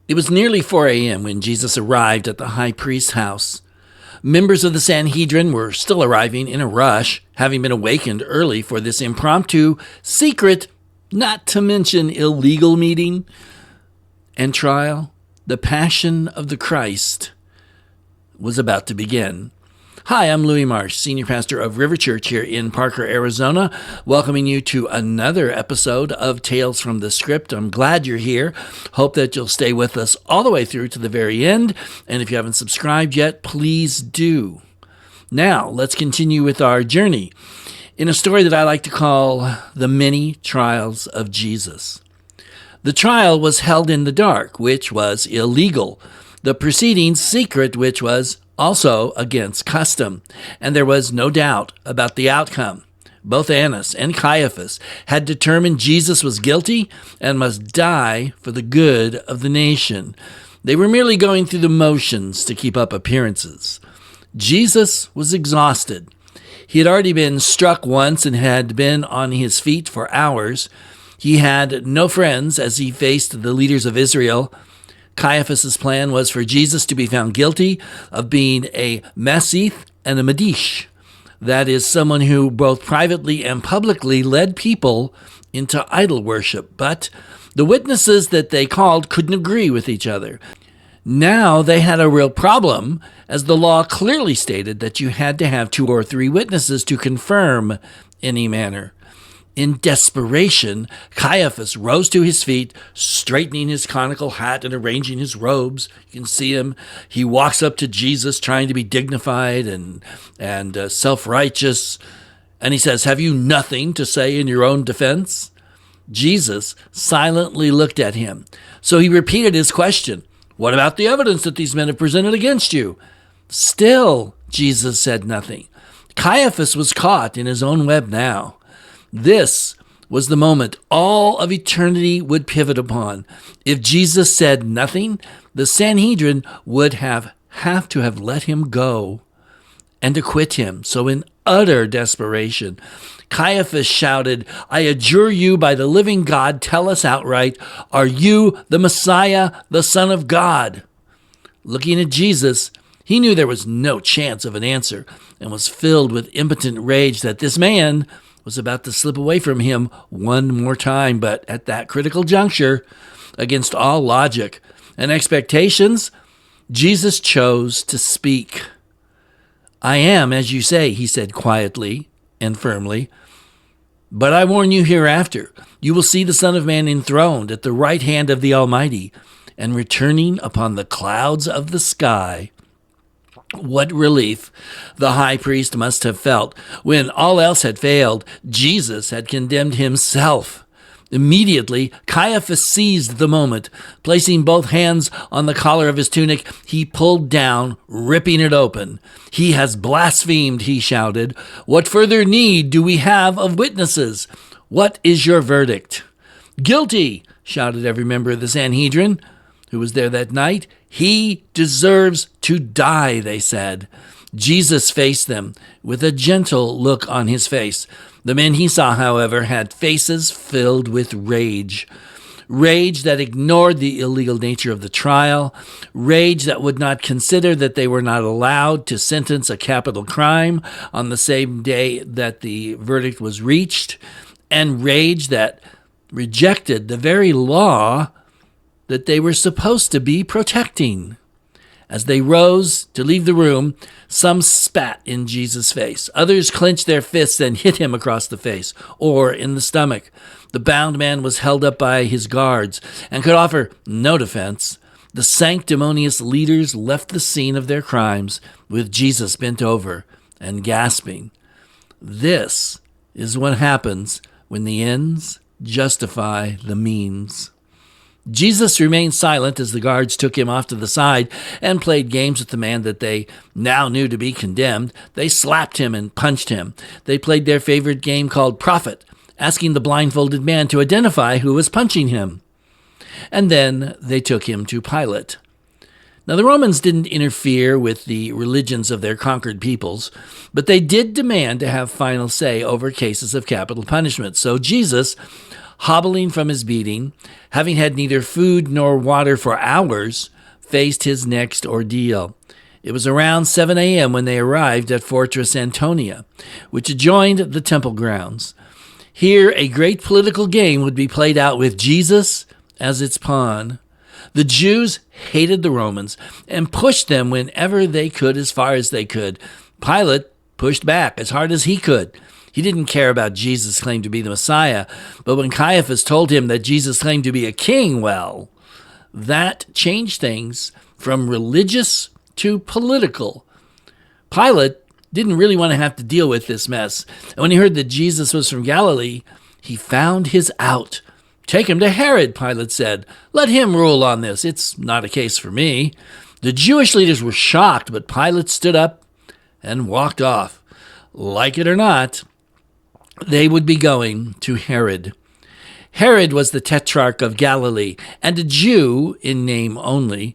It was nearly 4 a.m. when Jesus arrived at the high priest's house. Members of the Sanhedrin were still arriving in a rush, having been awakened early for this impromptu, secret, not to mention illegal meeting and trial. The Passion of the Christ was about to begin. Hi, I'm Louis Marsh, Senior Pastor of River Church here in Parker, Arizona, welcoming you to another episode of Tales from the Scrypt. I'm glad you're here. Hope that you'll stay with us all the way through to the very end. And if you haven't subscribed yet, please do. Now, let's continue with our journey in a story that I like to call The Many Trials of Jesus. The trial was held in the dark, which was illegal. The proceedings secret, which was also against custom, and there was no doubt about the outcome. Both Annas and Caiaphas had determined Jesus was guilty and must die for the good of the nation. They were merely going through the motions to keep up appearances. Jesus was exhausted. He had already been struck once and had been on his feet for hours. He had no friends as he faced the leaders of Israel. Caiaphas' plan was for Jesus to be found guilty of being a Masith and a Madish. That is, someone who both privately and publicly led people into idol worship. But the witnesses that they called couldn't agree with each other. Now they had a real problem, as the law clearly stated that you had to have 2 or 3 witnesses to confirm any matter. In desperation, Caiaphas rose to his feet, straightening his conical hat and arranging his robes. You can see him. He walks up to Jesus, trying to be dignified and self-righteous. And he says, "Have you nothing to say in your own defense?" Jesus silently looked at him. So he repeated his question. "What about the evidence that these men have presented against you?" Still, Jesus said nothing. Caiaphas was caught in his own web now. This was the moment all of eternity would pivot upon. If Jesus said nothing, the Sanhedrin would have to have let him go and acquit him. So in utter desperation, Caiaphas shouted, "I adjure you by the living God, tell us outright, are you the Messiah, the Son of God?" Looking at Jesus, he knew there was no chance of an answer and was filled with impotent rage that this man was about to slip away from him one more time. But at that critical juncture, against all logic and expectations, Jesus chose to speak. "I am, as you say," he said quietly and firmly. "But I warn you hereafter, you will see the Son of Man enthroned at the right hand of the Almighty and returning upon the clouds of the sky." What relief the high priest must have felt when all else had failed. Jesus had condemned himself. Immediately, Caiaphas seized the moment. Placing both hands on the collar of his tunic, he pulled down, ripping it open. "He has blasphemed," he shouted. "What further need do we have of witnesses? What is your verdict?" "Guilty," shouted every member of the Sanhedrin who was there that night. "He deserves to die," they said. Jesus faced them with a gentle look on his face. The men he saw, however, had faces filled with rage. Rage that ignored the illegal nature of the trial. Rage that would not consider that they were not allowed to sentence a capital crime on the same day that the verdict was reached. And rage that rejected the very law that they were supposed to be protecting. As they rose to leave the room, some spat in Jesus' face. Others clenched their fists and hit him across the face or in the stomach. The bound man was held up by his guards and could offer no defense. The sanctimonious leaders left the scene of their crimes with Jesus bent over and gasping. This is what happens when the ends justify the means. Jesus remained silent as the guards took him off to the side and played games with the man that they now knew to be condemned. They slapped him and punched him. They played their favorite game called Prophet, asking the blindfolded man to identify who was punching him. And then they took him to Pilate. Now, the Romans didn't interfere with the religions of their conquered peoples, but they did demand to have final say over cases of capital punishment. So Jesus, hobbling from his beating, having had neither food nor water for hours, faced his next ordeal. It was around 7 a.m. when they arrived at Fortress Antonia, which adjoined the temple grounds. Here, a great political game would be played out with Jesus as its pawn. The Jews hated the Romans and pushed them whenever they could, as far as they could. Pilate pushed back as hard as he could. He didn't care about Jesus' claim to be the Messiah, but when Caiaphas told him that Jesus claimed to be a king, well, that changed things from religious to political. Pilate didn't really want to have to deal with this mess. And when he heard that Jesus was from Galilee, he found his out. "Take him to Herod," Pilate said. "Let him rule on this. It's not a case for me." The Jewish leaders were shocked, but Pilate stood up and walked off. Like it or not, they would be going to Herod. Herod was the tetrarch of Galilee and a Jew in name only.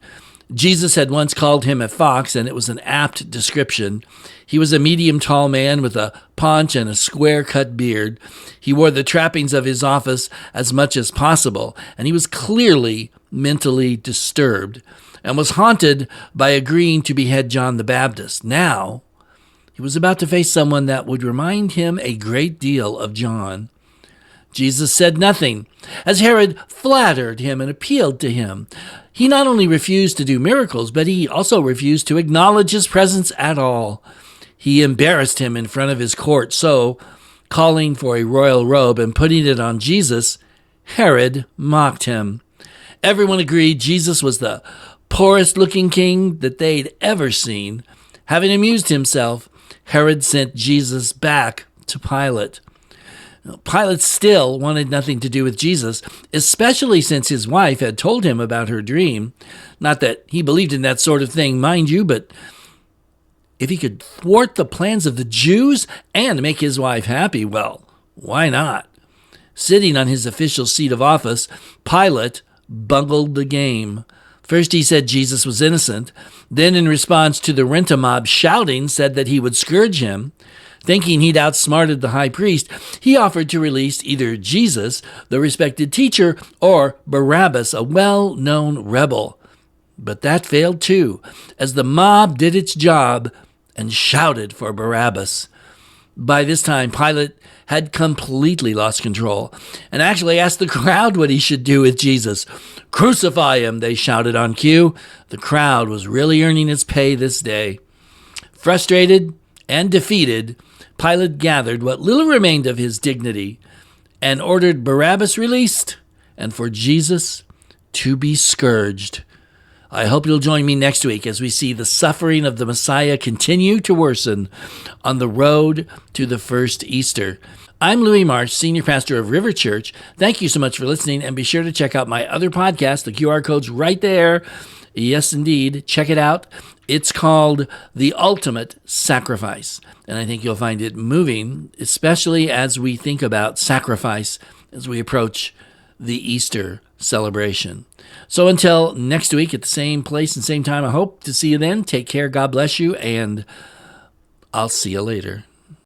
Jesus had once called him a fox, and it was an apt description. He was a medium-tall man with a paunch and a square-cut beard. He wore the trappings of his office as much as possible, and he was clearly mentally disturbed and was haunted by agreeing to behead John the Baptist. Now, he was about to face someone that would remind him a great deal of John. Jesus said nothing, as Herod flattered him and appealed to him. He not only refused to do miracles, but he also refused to acknowledge his presence at all. He embarrassed him in front of his court, so, calling for a royal robe and putting it on Jesus, Herod mocked him. Everyone agreed Jesus was the poorest-looking king that they'd ever seen. Having amused himself, Herod sent Jesus back to Pilate. Pilate still wanted nothing to do with Jesus, especially since his wife had told him about her dream. Not that he believed in that sort of thing, mind you, but if he could thwart the plans of the Jews and make his wife happy, well, why not? Sitting on his official seat of office, Pilate bungled the game. First he said Jesus was innocent, then in response to the rent-a-mob shouting said that he would scourge him. Thinking he'd outsmarted the high priest, he offered to release either Jesus, the respected teacher, or Barabbas, a well-known rebel. But that failed too, as the mob did its job and shouted for Barabbas. By this time, Pilate had completely lost control and actually asked the crowd what he should do with Jesus. "Crucify him," they shouted on cue. The crowd was really earning its pay this day. Frustrated and defeated, Pilate gathered what little remained of his dignity and ordered Barabbas released and for Jesus to be scourged. I hope you'll join me next week as we see the suffering of the Messiah continue to worsen on the road to the first Easter. I'm Louis Marsh, Senior Pastor of River Church. Thank you so much for listening, and be sure to check out my other podcast. The QR code's right there. Yes, indeed. Check it out. It's called The Ultimate Sacrifice, and I think you'll find it moving, especially as we think about sacrifice as we approach the Easter celebration. So until next week at the same place and same time, I hope to see you then. Take care. God bless you, and I'll see you later.